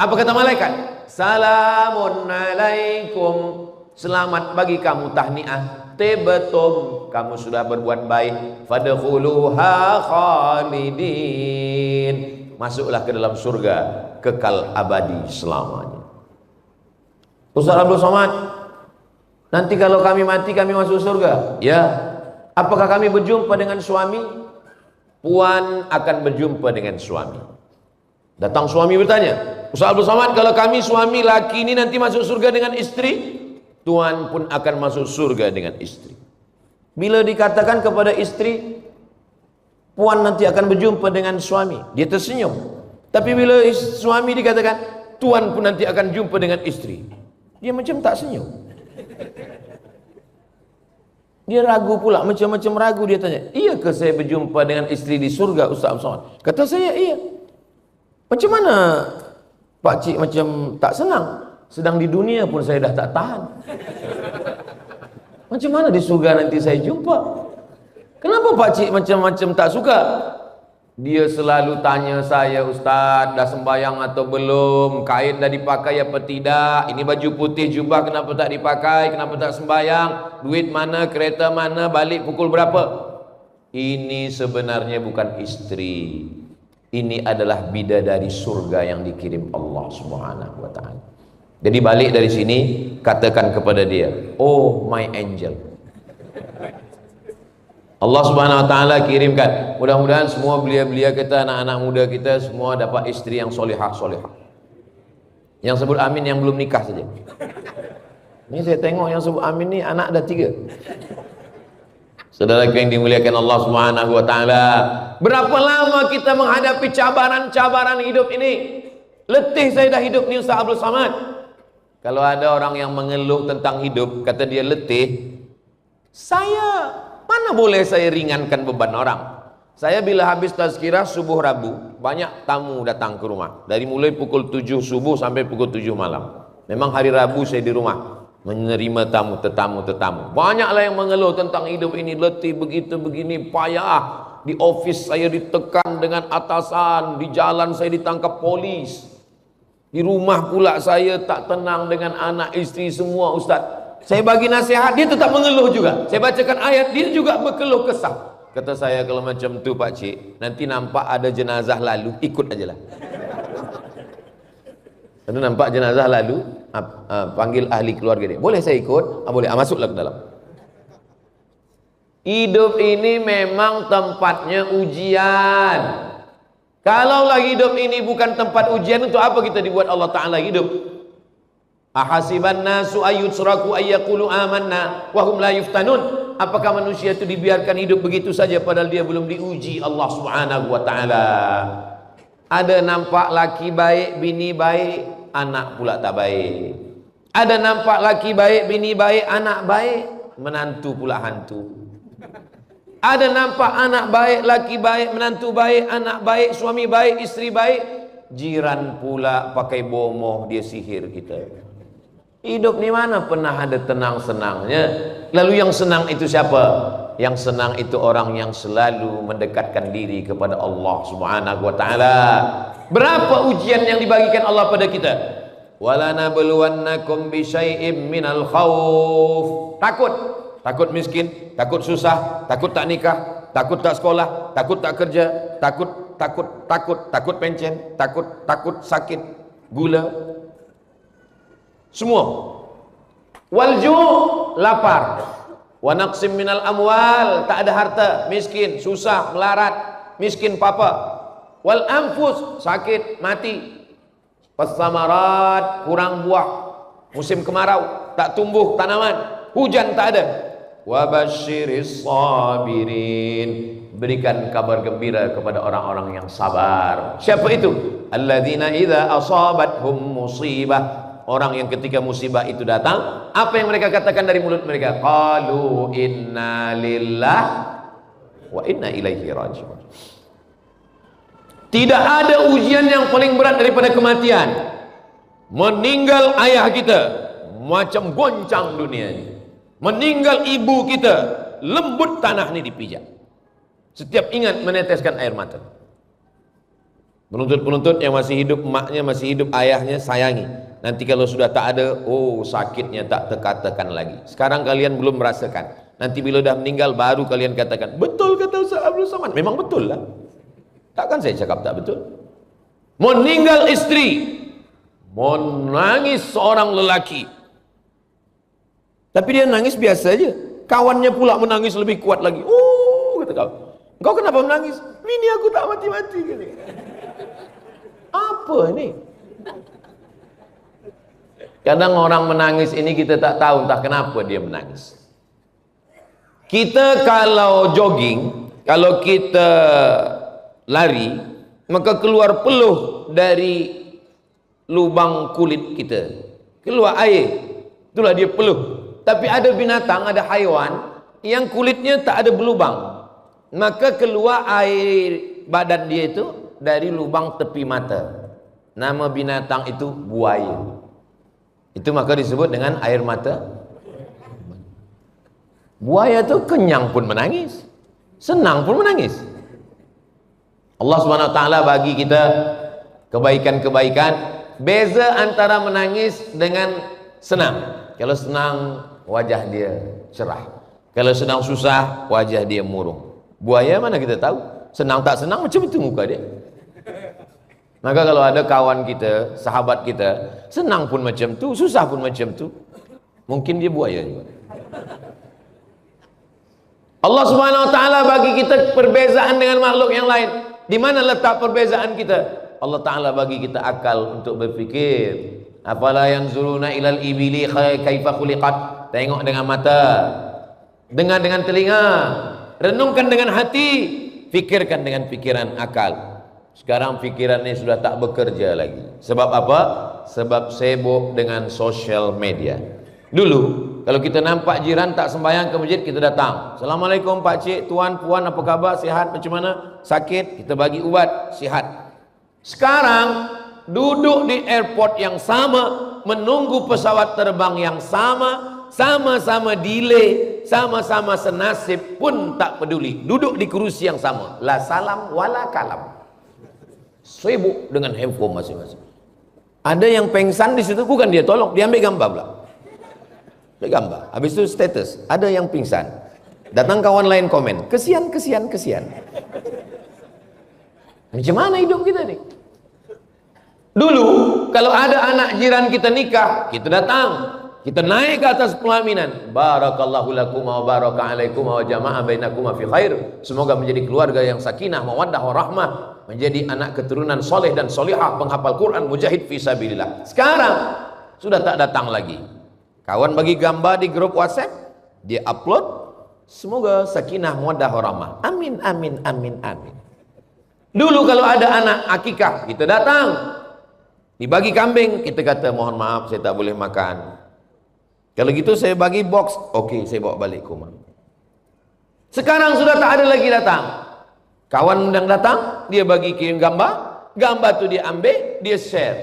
Apa kata malaikat? Salamun alaikum. Selamat bagi kamu, tahniah. Tibtum, kamu sudah berbuat baik. Fadkhuluha khalidin. Masuklah ke dalam surga kekal abadi selamanya. Ustaz Abdul Somad, nanti kalau kami mati kami masuk surga, ya. Apakah kami berjumpa dengan suami? Puan akan berjumpa dengan suami. Datang suami bertanya, Ustaz Abdul Somad, kalau kami suami laki ini nanti masuk surga dengan istri, tuan pun akan masuk surga dengan istri. Bila dikatakan kepada istri, puan nanti akan berjumpa dengan suami, dia tersenyum. Tapi bila suami dikatakan, tuan pun nanti akan jumpa dengan istri, dia macam tak senyum. Dia ragu pula, macam-macam ragu. Dia tanya, iyakah saya berjumpa dengan istri di surga Ustaz Abdul Somad? Kata saya, iya. Macam mana pakcik macam tak senang? Sedang di dunia pun saya dah tak tahan. Macam mana di surga nanti saya jumpa? Kenapa pakcik macam-macam tak suka? Dia selalu tanya saya, Ustaz, dah sembahyang atau belum? Kain dah dipakai apa tidak? Ini baju putih jubah kenapa tak dipakai? Kenapa tak sembahyang? Duit mana? Kereta mana? Balik pukul berapa? Ini sebenarnya bukan istri. Ini adalah bidadari surga yang dikirim Allah Subhanahu wa taala. Jadi balik dari sini, katakan kepada dia, "Oh my angel." Allah Subhanahu wa taala kirimkan. Mudah-mudahan semua belia-belia kita, anak-anak muda kita semua dapat istri yang solihah-solihah. Yang sebut amin yang belum nikah saja. Ini saya tengok yang sebut amin ni anak dah 3. Saudara yang dimuliakan Allah Subhanahu wa taala, berapa lama kita menghadapi cabaran-cabaran hidup ini? Letih saya dah hidup ni Ustaz Abdul Samad. Kalau ada orang yang mengeluh tentang hidup, kata dia letih, mana boleh saya ringankan beban orang? Saya bila habis tazkirah subuh Rabu, banyak tamu datang ke rumah. Dari mulai pukul 7 subuh sampai pukul 7 malam. Memang hari Rabu saya di rumah menerima tetamu. Banyaklah yang mengeluh tentang hidup ini, letih begitu begini, payah. Di office saya ditekan dengan atasan, di jalan saya ditangkap polis. Di rumah pula saya tak tenang dengan anak istri semua, Ustaz. Saya bagi nasihat, dia tetap mengeluh juga. Saya bacakan ayat, dia juga berkeluh kesah. Kata saya, kalau macam tu Pak Cik, nanti nampak ada jenazah lalu, ikut aja lah. Kalau nampak jenazah lalu, panggil ahli keluarga dia. Boleh saya ikut? Boleh, masuklah ke dalam. Hidup ini memang tempatnya ujian. Kalaulah hidup ini bukan tempat ujian, untuk apa kita dibuat Allah Ta'ala hidup? Ahasiban nasu ayyutsraku ayyaqulu amanna wa hum la yuftanun. Apakah manusia itu dibiarkan hidup begitu saja padahal dia belum diuji Allah Subhanahu wa taala? Ada nampak laki baik, bini baik, anak pula tak baik. Ada nampak laki baik, bini baik, anak baik, menantu pula hantu. Ada nampak anak baik, laki baik, menantu baik, anak baik, suami baik, istri baik, jiran pula pakai bomoh, dia sihir kita. Hidup ni mana pernah ada tenang-senangnya. Lalu yang senang itu siapa? Yang senang itu orang yang selalu mendekatkan diri kepada Allah Subhanahu wa taala. Berapa ujian yang dibagikan Allah pada kita? Wala nabluwannakum bisyai'im minal khauf. Takut miskin, takut susah, takut tak nikah, takut tak sekolah, takut tak kerja, takut pencen, takut sakit, gula, semua. Walju', lapar. Wa naqsim minal amwal, tak ada harta, miskin, susah, melarat, miskin papa. Wal anfus, sakit, mati. Wasamarat, kurang buah, musim kemarau, tak tumbuh tanaman, hujan tak ada. Wa basyiris sabirin, berikan kabar gembira kepada orang-orang yang sabar. Siapa itu? Alladzina idza asabathum musibah, orang yang ketika musibah itu datang, apa yang mereka katakan dari mulut mereka? Qalu inna lillahi wa inna ilaihi raji'un. Tidak ada ujian yang paling berat daripada kematian. Meninggal ayah kita, macam goncang dunia ini. Meninggal ibu kita, lembut tanah ini dipijak. Setiap ingat meneteskan air mata. Penuntut-penuntut yang masih hidup, emaknya masih hidup, ayahnya sayangi. Nanti kalau sudah tak ada, oh sakitnya tak terkatakan lagi. Sekarang kalian belum merasakan. Nanti bila dah meninggal baru kalian katakan, betul kata Ustaz Abdul Samad. Memang betul lah. Takkan saya cakap tak betul? Meninggal istri, menangis seorang lelaki. Tapi dia nangis biasa aja. Kawannya pula menangis lebih kuat lagi. Oh, kata kau. Kau kenapa menangis? Ini aku tak mati-mati. Apa ini? Kadang orang menangis ini kita tak tahu entah kenapa dia menangis. Kita kalau jogging, kalau kita lari, maka keluar peluh dari lubang kulit kita. Keluar air. Itulah dia peluh. Tapi ada binatang, ada haiwan yang kulitnya tak ada berlubang. Maka keluar air badan dia itu dari lubang tepi mata. Nama binatang itu buaya. Itu maka disebut dengan air mata. Buaya itu kenyang pun menangis, senang pun menangis. Allah Subhanahu wa taala bagi kita kebaikan-kebaikan. Beza antara menangis dengan senang. Kalau senang wajah dia cerah. Kalau sedang susah wajah dia murung. Buaya mana kita tahu? Senang tak senang macam itu muka dia. Maka kalau ada kawan kita, sahabat kita, senang pun macam tu, susah pun macam tu, mungkin dia buaya juga. Allah Subhanahu wa taala bagi kita perbezaan dengan makhluk yang lain. Di mana letak perbezaan kita? Allah Ta'ala bagi kita akal untuk berfikir. Afala yanzuruna ilal ibili kaifa khuliqat. Tengok dengan mata, dengar dengan telinga, renungkan dengan hati, fikirkan dengan pikiran akal. Sekarang fikirannya sudah tak bekerja lagi. Sebab apa? Sebab sibuk dengan social media. Dulu kalau kita nampak jiran tak sembahyang ke masjid, kita datang. Assalamualaikum pak cik, tuan, puan, apa khabar? Sihat? Macam mana? Sakit? Kita bagi ubat, sihat. Sekarang duduk di airport yang sama, menunggu pesawat terbang yang sama, sama-sama delay, sama-sama senasib pun tak peduli. Duduk di kerusi yang sama, la salam wala kalam. Sibuk dengan handphone masing-masing. Ada yang pengsan di situ, bukan dia tolong, dia ambil gambar pula. Ambil gambar. Habis itu status, ada yang pingsan. Datang kawan lain komen, kesian, kesian, kesian. Macam mana hidup kita nih? Dulu kalau ada anak jiran kita nikah, kita datang, kita naik ke atas pelaminan. Barakallahu lakum wa baraka alaikum wa jama'a bainakum fi khair. Semoga menjadi keluarga yang sakinah, mawaddah warahmah, menjadi anak keturunan soleh dan solihah, penghafal Quran, mujahid fi sabilillah. Sekarang sudah tak datang lagi. Kawan bagi gambar di grup WhatsApp, dia upload, semoga sakinah, mawaddah warahmah. Amin amin amin amin. Dulu kalau ada anak akikah, kita datang. Dibagi kambing, kita kata mohon maaf saya tak boleh makan. Kalau gitu saya bagi box, okey saya bawa balik ke rumah. Sekarang sudah tak ada lagi datang. Kawan undang datang, dia bagi kirim gambar, gambar tu dia ambil, dia share.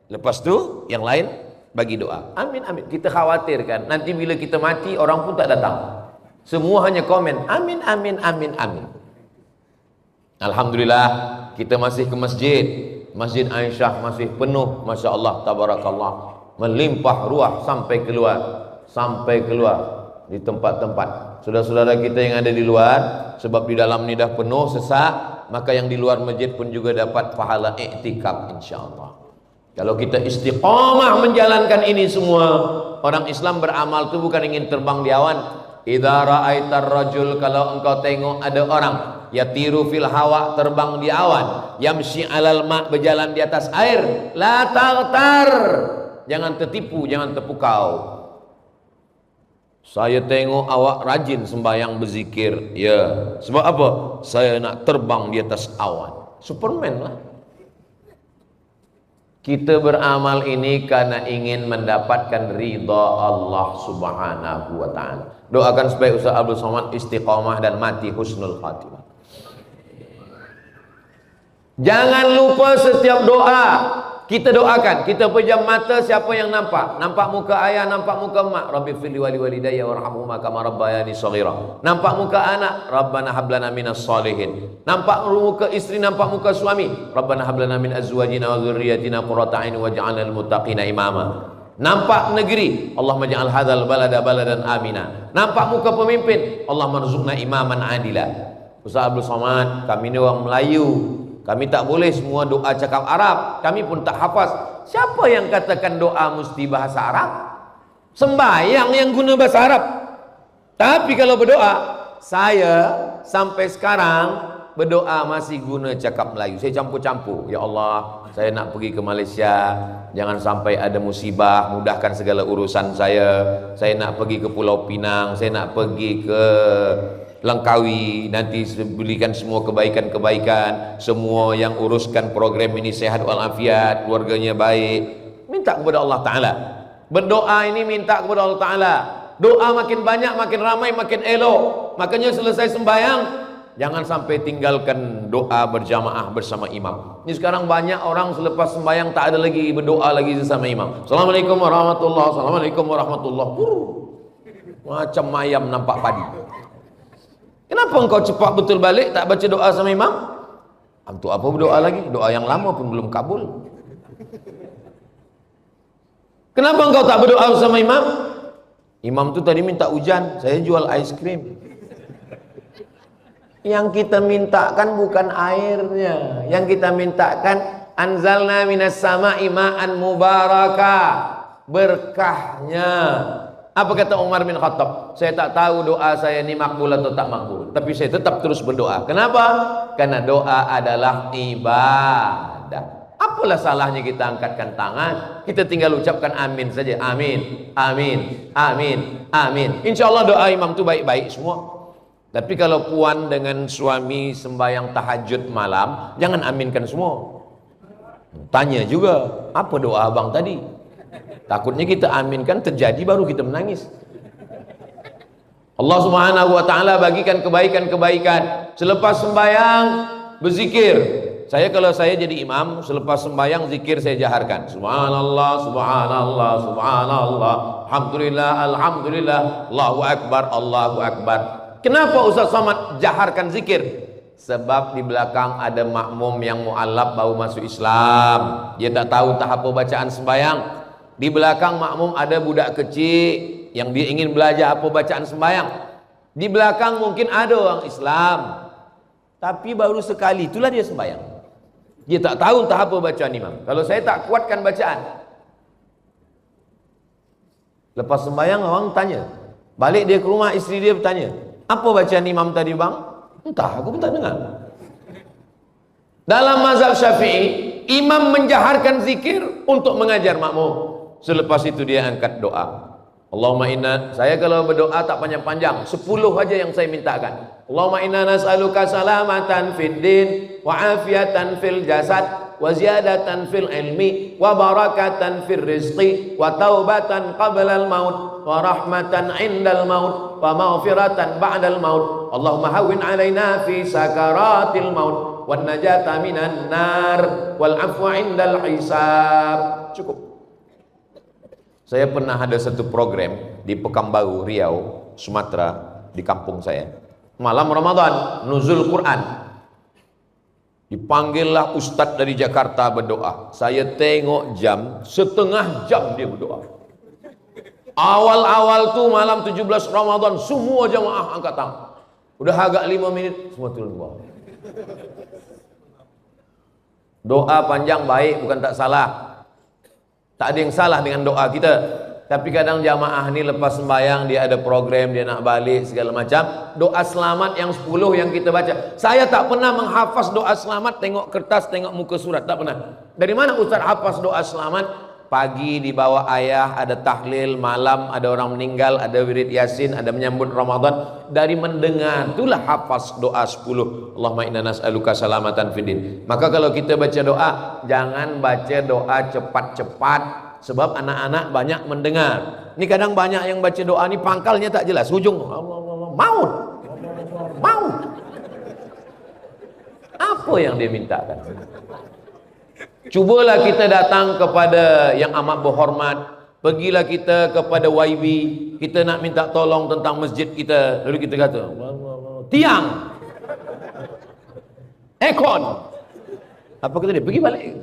Lepas tu yang lain bagi doa. Amin amin. Kita khawatirkan nanti bila kita mati orang pun tak datang. Semua hanya komen amin amin amin amin. Alhamdulillah kita masih ke masjid. Masjid Aisyah masih penuh, Masya Allah, Tabarakallah, melimpah ruah sampai keluar di tempat-tempat. Saudara-saudara kita yang ada di luar, sebab di dalam ni dah penuh sesak, maka yang di luar masjid pun juga dapat pahala iktikaf insyaAllah. Kalau kita istiqamah menjalankan ini semua, orang Islam beramal tu bukan ingin terbang di awan. Idza ra'aitar rajul, kalau engkau tengok ada orang yatiru fil hawa, terbang di awan, yamshi alal ma, berjalan di atas air, la taghtar, jangan tertipu, jangan terpukau. Saya tengok awak rajin sembahyang berzikir, ya, sebab apa? Saya nak terbang di atas awan. Superman lah. Kita beramal ini karena ingin mendapatkan ridha Allah Subhanahu wa ta'ala. Doakan supaya Ustaz Abdul Somad istiqamah dan mati husnul khatimah. Jangan lupa setiap doa kita doakan, kita pejam mata, siapa yang nampak muka ayah, nampak muka mak, Rabbi firli wali walidayya warhamhuma kama rabbayani shaghira, nampak muka anak, Rabbana hablana minas shalihin, nampak muka istri, nampak muka suami, Rabbana hablana min azwajina wa dzurriyyatina qurrata a'yun waj'alna lil muttaqina imama. Nampak negeri, Allahumma ja'al hadzal balada baladan amina. Nampak muka pemimpin, Allah marzuqna imaman adila. Ustaz Abdul Somad, kami ni orang Melayu, kami tak boleh semua doa cakap Arab, kami pun tak hafaz. Siapa yang katakan doa mesti bahasa Arab? Sembahyang yang guna bahasa Arab. Tapi kalau berdoa, saya sampai sekarang berdoa masih guna cakap Melayu. Saya campur-campur. Ya Allah, saya nak pergi ke Malaysia, jangan sampai ada musibah, mudahkan segala urusan saya. Saya nak pergi ke Pulau Pinang, saya nak pergi ke Langkawi, nanti berikan semua kebaikan-kebaikan, semua yang uruskan program ini sehat walafiat, keluarganya baik. Minta kepada Allah Ta'ala. Berdoa ini minta kepada Allah Ta'ala. Doa makin banyak, makin ramai, makin elok. Makanya selesai sembahyang, jangan sampai tinggalkan doa berjamaah bersama imam. Ini sekarang banyak orang selepas sembahyang tak ada lagi berdoa lagi bersama imam. Assalamualaikum warahmatullahi wabarakatuh. Assalamualaikum warahmatullahi wabarakatuh. Macam ayam nampak padi. Kenapa engkau cepat betul balik tak baca doa sama imam? Untuk apa berdoa lagi? Doa yang lama pun belum kabul. Kenapa engkau tak berdoa sama imam? Imam tu tadi minta hujan, saya jual ice cream. Yang kita mintakan bukan airnya, yang kita mintakan anzalna minas sama'i ma'an mubarakah, berkahnya. Apa kata Umar bin Khattab? Saya tak tahu doa saya ini makbul atau tak makbul, tapi saya tetap terus berdoa. Kenapa? Karena doa adalah ibadah. Apalah salahnya kita angkatkan tangan, kita tinggal ucapkan amin saja. Amin, amin, amin, amin. Insya Allah doa imam itu baik-baik semua. Tapi kalau puan dengan suami sembahyang tahajud malam, jangan aminkan semua. Tanya juga, apa doa abang tadi? Takutnya kita aminkan terjadi baru kita menangis. Allah Subhanahu wa taala bagikan kebaikan-kebaikan. Selepas sembahyang berzikir. Kalau saya jadi imam, selepas sembahyang zikir saya jaharkan. Subhanallah, subhanallah, subhanallah, alhamdulillah, alhamdulillah, Allahu akbar, Allahu akbar. Kenapa Ustaz Somad jaharkan zikir? Sebab di belakang ada makmum yang mu'alaf baru masuk Islam. Dia tak tahu tahap bacaan sembahyang. Di belakang makmum ada budak kecil yang dia ingin belajar apa bacaan sembahyang. Di belakang mungkin ada orang Islam, tapi baru sekali itulah dia sembahyang. Dia tak tahu tahap bacaan imam. Kalau saya tak kuatkan bacaan, lepas sembahyang orang tanya, balik dia ke rumah, isteri dia bertanya, apa bacaan imam tadi bang? Entah, aku pun tak dengar. Dalam mazhab Syafi'i, imam menjaharkan zikir untuk mengajar makmum. Selepas itu dia angkat doa. Allahumma inna, saya kalau berdoa tak panjang-panjang, 10 aja yang saya mintakan. Allahumma inna nas'aluka salamatan fid din wa afiatan fil jasad wa ziyadatan fil ilmi wa barakatan fil rizqi wa taubatan qabla al maut wa rahmatan indal maut wa maghfiratan ba'dal maut. Allahumma hawwin alaina fi sakaratil maut wan najata minan nar wal afwa indal hisab. Cukup. Saya pernah ada satu program di Pekanbaru, Riau, Sumatera, di kampung saya. Malam Ramadan, nuzul Quran. Dipanggillah ustadz dari Jakarta berdoa. Saya tengok jam, setengah jam dia berdoa. Awal-awal tuh malam 17 Ramadan, semua jamaah angkat tangan. Udah agak 5 menit, semua turun bawah. Doa panjang baik, bukan tak salah. Tak ada yang salah dengan doa kita. Tapi kadang jamaah ni lepas sembahyang dia ada program, dia nak balik segala macam. Doa selamat yang 10 yang kita baca. Saya tak pernah menghafaz doa selamat, tengok kertas, tengok muka surat, tak pernah. Dari mana Ustaz hafaz doa selamat? Pagi dibawa ayah, ada tahlil, malam ada orang meninggal, ada wirid yasin, ada menyambut Ramadan. Dari mendengar itulah hafaz doa 10. Allahumma inna nas'aluka salamatan fiddin. Maka kalau kita baca doa, jangan baca doa cepat-cepat, sebab anak-anak banyak mendengar. Ini kadang banyak yang baca doa ni pangkalnya tak jelas, hujung maut. Maut. Apa yang dia mintakan? Cubalah kita datang kepada yang amat berhormat. Pergilah kita kepada YB, kita nak minta tolong tentang masjid kita. Lalu kita kata, tiang, ekon. Apa kata dia? Pergi balik.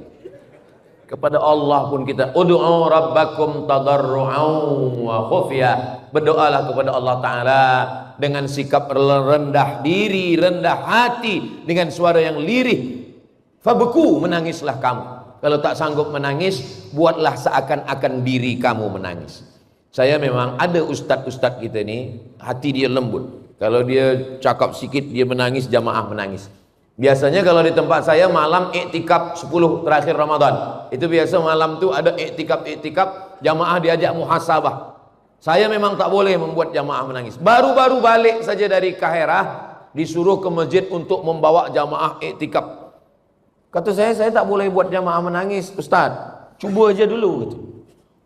Kepada Allah pun kita, ud'u rabbakum tadarru'an wa khufya. Berdoalah kepada Allah Ta'ala dengan sikap rendah diri, rendah hati, dengan suara yang lirih. Fabeku, menangislah kamu. Kalau tak sanggup menangis, buatlah seakan-akan diri kamu menangis. Saya memang ada ustadz-ustadz kita ni, hati dia lembut. Kalau dia cakap sikit, dia menangis, jamaah menangis. Biasanya kalau di tempat saya malam iktikaf 10 terakhir Ramadan. Itu biasa malam tu ada iktikaf, jamaah diajak muhasabah. Saya memang tak boleh membuat jamaah menangis. Baru-baru balik saja dari Kaherah, disuruh ke masjid untuk membawa jamaah iktikaf. Kata saya tak boleh buat jamaah menangis, Ustaz. Cuba aja dulu gitu.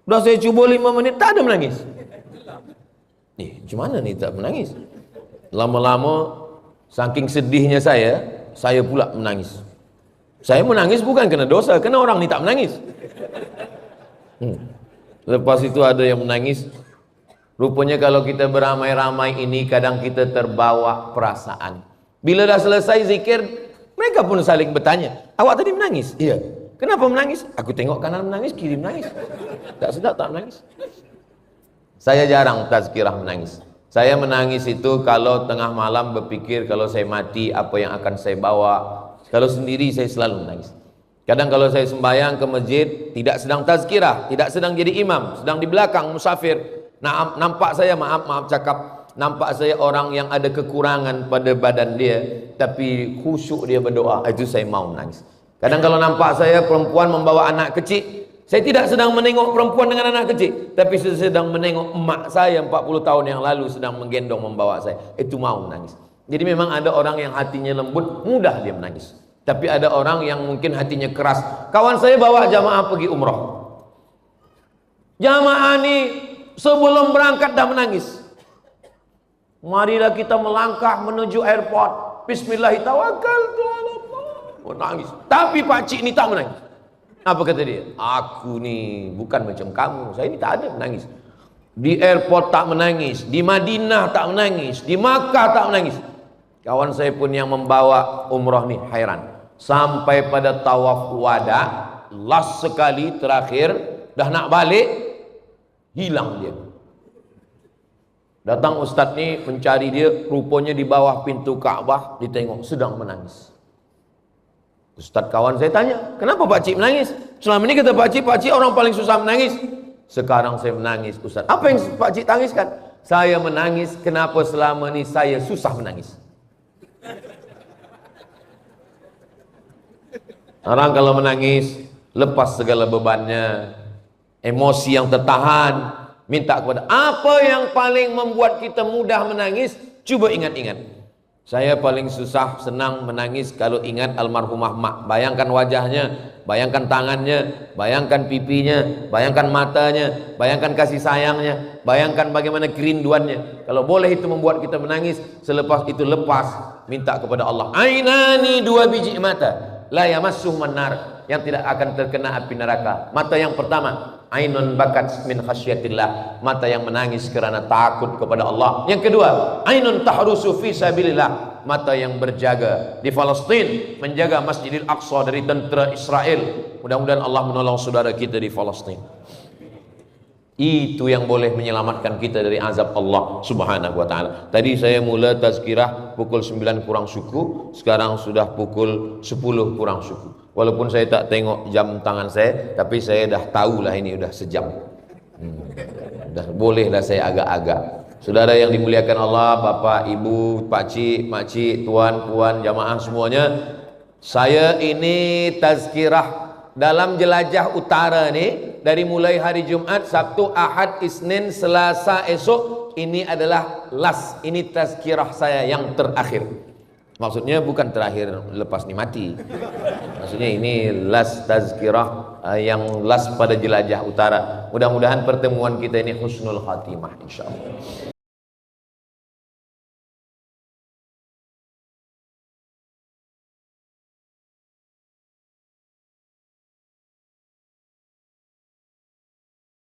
Udah saya cuba 5 menit, tak ada menangis. Macam mana ni tak menangis? Lama-lama, saking sedihnya saya pula menangis. Saya menangis bukan kena dosa, kena orang ni tak menangis. Lepas itu ada yang menangis. Rupanya kalau kita beramai-ramai ini, kadang kita terbawa perasaan. Bila dah selesai zikir, Mereka pun saling bertanya, awak tadi menangis? Iya. Kenapa menangis? Aku tengok kanan menangis, kiri menangis. Tak sedap tak menangis. Saya jarang tazkirah menangis. Saya menangis itu kalau tengah malam berpikir kalau saya mati apa yang akan saya bawa. Kalau sendiri saya selalu menangis. Kadang kalau saya sembahyang ke masjid, tidak sedang tazkirah, tidak sedang jadi imam, sedang di belakang musafir. Nampak saya, maaf cakap, nampak saya orang yang ada kekurangan pada badan dia, tapi khusyuk dia berdoa, itu saya mau menangis. Kadang kalau nampak saya perempuan membawa anak kecil, saya tidak sedang menengok perempuan dengan anak kecil, tapi saya sedang menengok emak saya 40 tahun yang lalu sedang menggendong membawa saya, itu mau menangis. Jadi memang ada orang yang hatinya lembut, mudah dia menangis. Tapi ada orang yang mungkin hatinya keras. Kawan saya bawa jamaah pergi umrah. Jamaah ini sebelum berangkat dah menangis. Marilah kita melangkah menuju airport. Bismillahirrahmanirrahim. Menangis. Tapi Pak Cik ni tak menangis. Apa kata dia? Aku ni bukan macam kamu. Saya ni tak ada menangis. Di airport tak menangis. Di Madinah tak menangis. Di Makkah tak menangis. Kawan saya pun yang membawa umrah ni hairan. Sampai pada tawaf wada, last sekali terakhir, dah nak balik, hilang dia. Datang ustaz ni mencari dia, rupanya di bawah pintu Kaabah, ditengok sedang menangis. Ustaz kawan saya tanya, kenapa Pak Cik menangis? Selama ini kata Pak Cik orang paling susah menangis. Sekarang saya menangis, Ustaz. Apa yang Pak Cik tangiskan? Saya menangis, kenapa selama ini saya susah menangis. Orang kalau menangis, lepas segala bebannya, emosi yang tertahan, minta kepada apa yang paling membuat kita mudah menangis. Cuba ingat-ingat. Saya paling susah senang menangis kalau ingat almarhumah mak. Bayangkan wajahnya, bayangkan tangannya, bayangkan pipinya, bayangkan matanya, bayangkan kasih sayangnya, bayangkan bagaimana kerinduannya. Kalau boleh itu membuat kita menangis, selepas itu lepas, minta kepada Allah. Ainani, dua biji mata, la yamassuh manar, yang tidak akan terkena api neraka. Mata yang pertama, ainun bakat min khasyatillah, mata yang menangis kerana takut kepada Allah. Yang kedua, ainun tahrusu fi sabilillah, mata yang berjaga di Palestin, menjaga Masjidil Aqsa dari tentera Israel. Mudah-mudahan Allah menolong saudara kita di Palestin. Itu yang boleh menyelamatkan kita dari azab Allah subhanahu wa ta'ala. Tadi saya mula tazkirah pukul 9 kurang suku, sekarang sudah pukul 10 kurang suku. Walaupun saya tak tengok jam tangan saya, tapi saya dah tahulah ini sudah sejam. Dah bolehlah saya agak-agak. Saudara yang dimuliakan Allah, Bapak, Ibu, Pakcik, Makcik, Tuan, Puan, jamaah semuanya, saya ini tazkirah dalam jelajah utara ni, dari mulai hari Jumat, Sabtu, Ahad, Isnin, Selasa esok, ini adalah last, ini tazkirah saya yang terakhir. Maksudnya bukan terakhir lepas ni mati. Maksudnya ini last tazkirah yang last pada jelajah utara. Mudah-mudahan pertemuan kita ini husnul khatimah insyaallah.